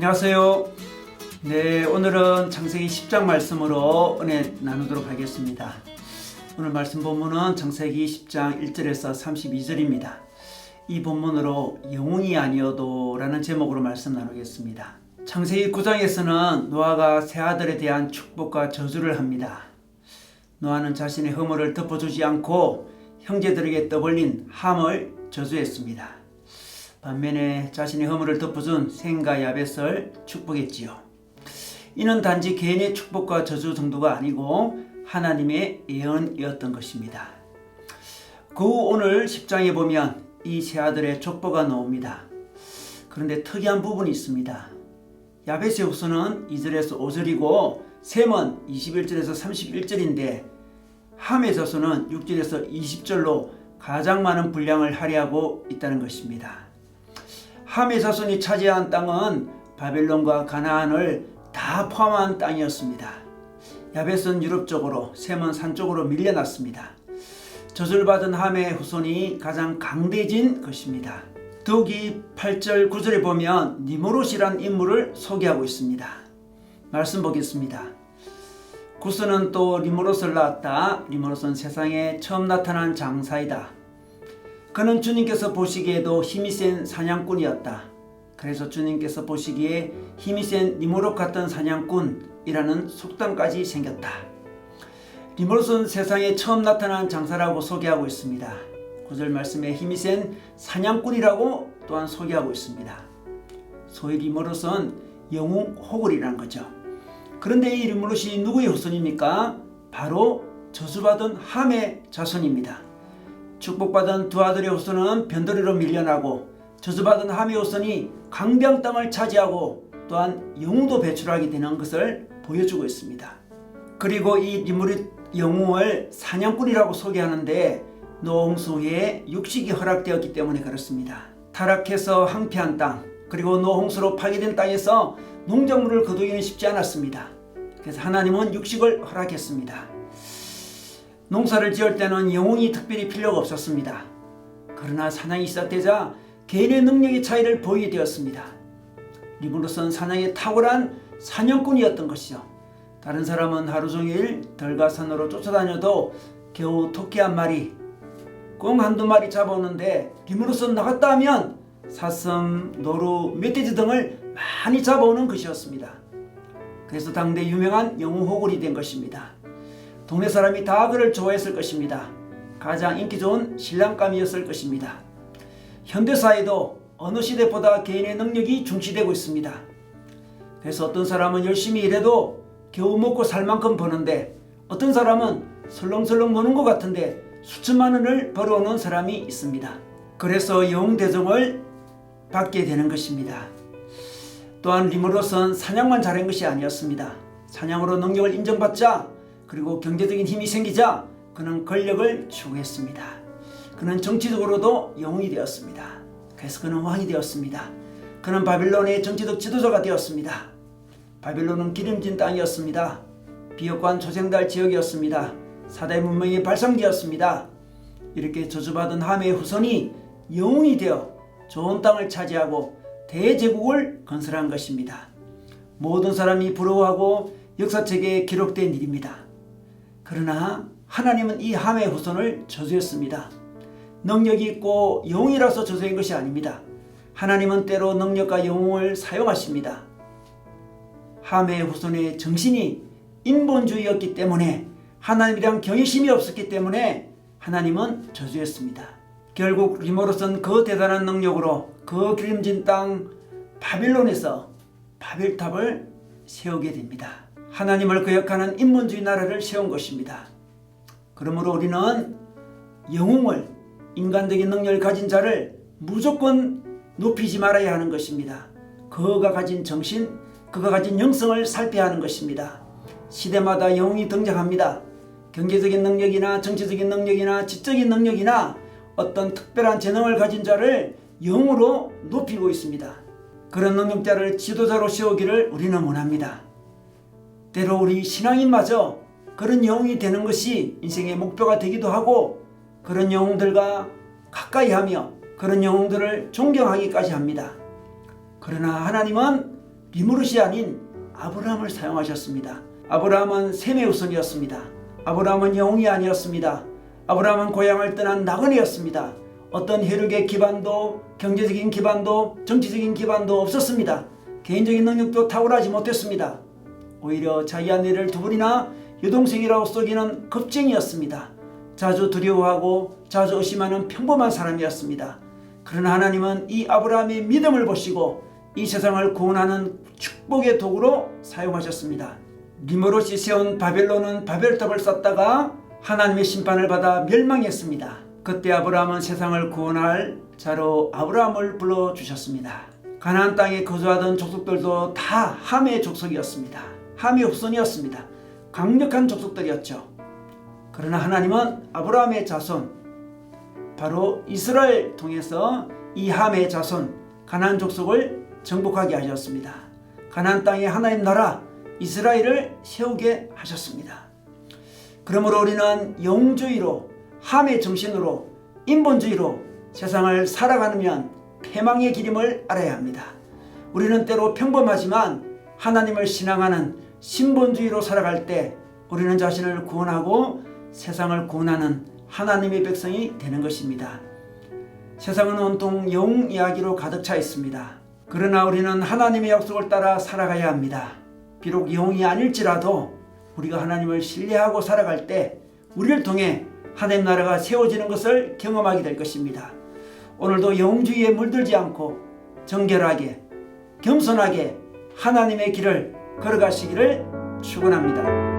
안녕하세요. 네, 오늘은 창세기 10장 말씀으로 은혜 나누도록 하겠습니다. 오늘 말씀 본문은 창세기 10장 1절에서 32절입니다. 이 본문으로 영웅이 아니어도 라는 제목으로 말씀 나누겠습니다. 창세기 9장에서는 노아가 세 아들에 대한 축복과 저주를 합니다. 노아는 자신의 허물을 덮어주지 않고 형제들에게 떠벌린 함을 저주했습니다. 반면에 자신의 허물을 덮어준 셈과 야벳을 축복했지요. 이는 단지 개인의 축복과 저주 정도가 아니고 하나님의 예언이었던 것입니다. 그 후 오늘 10장에 보면 이 세 아들의 족보가 나옵니다. 그런데 특이한 부분이 있습니다. 야벳의 후손은 2절에서 5절이고 셈은 21절에서 31절인데 함의 자손은 6절에서 20절로 가장 많은 분량을 할애하고 있다는 것입니다. 함의 자손이 차지한 땅은 바벨론과 가나안을 다 포함한 땅이었습니다. 야벳은 유럽 쪽으로, 셈은 산 쪽으로 밀려났습니다. 저주를 받은 함의 후손이 가장 강대진 것입니다. 더욱이 8절 9절에 보면 니므롯이란 인물을 소개하고 있습니다. 말씀 보겠습니다. 구스는 또 니므롯을 낳았다. 니므롯은 세상에 처음 나타난 장사이다. 그는 주님께서 보시기에도 힘이 센 사냥꾼이었다. 그래서 주님께서 보시기에 힘이 센 니므롯 같은 사냥꾼이라는 속담까지 생겼다. 니므롯은 세상에 처음 나타난 장사라고 소개하고 있습니다. 9절 말씀에 힘이 센 사냥꾼이라고 또한 소개하고 있습니다. 소위 니므롯은 영웅 호굴이라는 거죠. 그런데 이 니므롯이 누구의 후손입니까? 바로 저주받은 함의 자손입니다. 축복받은 두 아들의 후손은 변두리로 밀려나고 저주받은 함의 후손이 강변 땅을 차지하고 또한 영웅도 배출하게 되는 것을 보여주고 있습니다. 그리고 이 니므롯 영웅을 사냥꾼이라고 소개하는데 노아 홍수 후에 육식이 허락되었기 때문에 그렇습니다. 타락해서 황폐한 땅, 그리고 노아 홍수로 파괴된 땅에서 농작물을 거두기는 쉽지 않았습니다. 그래서 하나님은 육식을 허락했습니다. 농사를 지을 때는 영웅이 특별히 필요가 없었습니다. 그러나 사냥이 시작되자 개인의 능력의 차이를 보이게 되었습니다. 니므롯은 사냥에 탁월한 사냥꾼이었던 것이죠. 다른 사람은 하루 종일 들과 산으로 쫓아다녀도 겨우 토끼 한 마리, 꽁 한두 마리 잡아오는데 니므롯은 나갔다 하면 사슴, 노루, 멧돼지 등을 많이 잡아오는 것이었습니다. 그래서 당대 유명한 영웅 호굴이 된 것입니다. 동네 사람이 다 그를 좋아했을 것입니다. 가장 인기 좋은 신랑감이었을 것입니다. 현대사회도 어느 시대보다 개인의 능력이 중시되고 있습니다. 그래서 어떤 사람은 열심히 일해도 겨우 먹고 살 만큼 버는데 어떤 사람은 설렁설렁 노는 것 같은데 수천만 원을 벌어오는 사람이 있습니다. 그래서 영웅대종을 받게 되는 것입니다. 또한 니므롯은 사냥만 잘한 것이 아니었습니다. 사냥으로 능력을 인정받자 그리고 경제적인 힘이 생기자 그는 권력을 추구했습니다. 그는 정치적으로도 영웅이 되었습니다. 그래서 그는 왕이 되었습니다. 그는 바벨론의 정치적 지도자가 되었습니다. 바벨론은 기름진 땅이었습니다. 비옥관 초생달 지역이었습니다. 사대 문명의 발상지였습니다. 이렇게 저주받은 함의 후손이 영웅이 되어 좋은 땅을 차지하고 대제국을 건설한 것입니다. 모든 사람이 부러워하고 역사책에 기록된 일입니다. 그러나 하나님은 이 함의 후손을 저주했습니다. 능력이 있고 영웅이라서 저주한 것이 아닙니다. 하나님은 때로 능력과 영웅을 사용하십니다. 함의 후손의 정신이 인본주의였기 때문에 하나님이랑 경외심이 없었기 때문에 하나님은 저주했습니다. 결국 니므롯은 그 대단한 능력으로 그 기름진 땅 바빌론에서 바벨탑을 세우게 됩니다. 하나님을 거역하는 인본주의 나라를 세운 것입니다. 그러므로 우리는 영웅을, 인간적인 능력을 가진 자를 무조건 높이지 말아야 하는 것입니다. 그가 가진 정신, 그가 가진 영성을 살펴야 하는 것입니다. 시대마다 영웅이 등장합니다. 경제적인 능력이나 정치적인 능력이나 지적인 능력이나 어떤 특별한 재능을 가진 자를 영웅으로 높이고 있습니다. 그런 능력자를 지도자로 세우기를 우리는 원합니다. 때로 우리 신앙인마저 그런 영웅이 되는 것이 인생의 목표가 되기도 하고 그런 영웅들과 가까이 하며 그런 영웅들을 존경하기까지 합니다. 그러나 하나님은 리므롯이 아닌 아브라함을 사용하셨습니다. 아브라함은 셈의 후손이었습니다. 아브라함은 영웅이 아니었습니다. 아브라함은 고향을 떠난 나그네였습니다. 어떤 혈육의 기반도, 경제적인 기반도, 정치적인 기반도 없었습니다. 개인적인 능력도 탁월하지 못했습니다. 오히려 자기 아내를 두 번이나 여동생이라고 속이는 겁쟁이였습니다. 자주 두려워하고 자주 의심하는 평범한 사람이었습니다. 그러나 하나님은 이 아브라함의 믿음을 보시고 이 세상을 구원하는 축복의 도구로 사용하셨습니다. 리므롯이 세운 바벨론은 바벨탑을 쌓다가 하나님의 심판을 받아 멸망했습니다. 그때 아브라함은 세상을 구원할 자로 아브라함을 불러주셨습니다. 가나안 땅에 거주하던 족속들도 다 함의 족속이었습니다. 함의 후손이었습니다. 강력한 족속들이었죠. 그러나 하나님은 아브라함의 자손, 바로 이스라엘 통해서 이 함의 자손 가나안 족속을 정복하게 하셨습니다. 가나안 땅에 하나님 나라 이스라엘을 세우게 하셨습니다. 그러므로 우리는 영주의로, 함의 정신으로, 인본주의로 세상을 살아가면 패망의 길임을 알아야 합니다. 우리는 때로 평범하지만 하나님을 신앙하는 신본주의로 살아갈 때 우리는 자신을 구원하고 세상을 구원하는 하나님의 백성이 되는 것입니다. 세상은 온통 영 이야기로 가득 차 있습니다. 그러나 우리는 하나님의 약속을 따라 살아가야 합니다. 비록 영이 아닐지라도 우리가 하나님을 신뢰하고 살아갈 때 우리를 통해 하나님 나라가 세워지는 것을 경험하게 될 것입니다. 오늘도 영주의에 물들지 않고 정결하게, 겸손하게 하나님의 길을 걸어가시기를 축원합니다.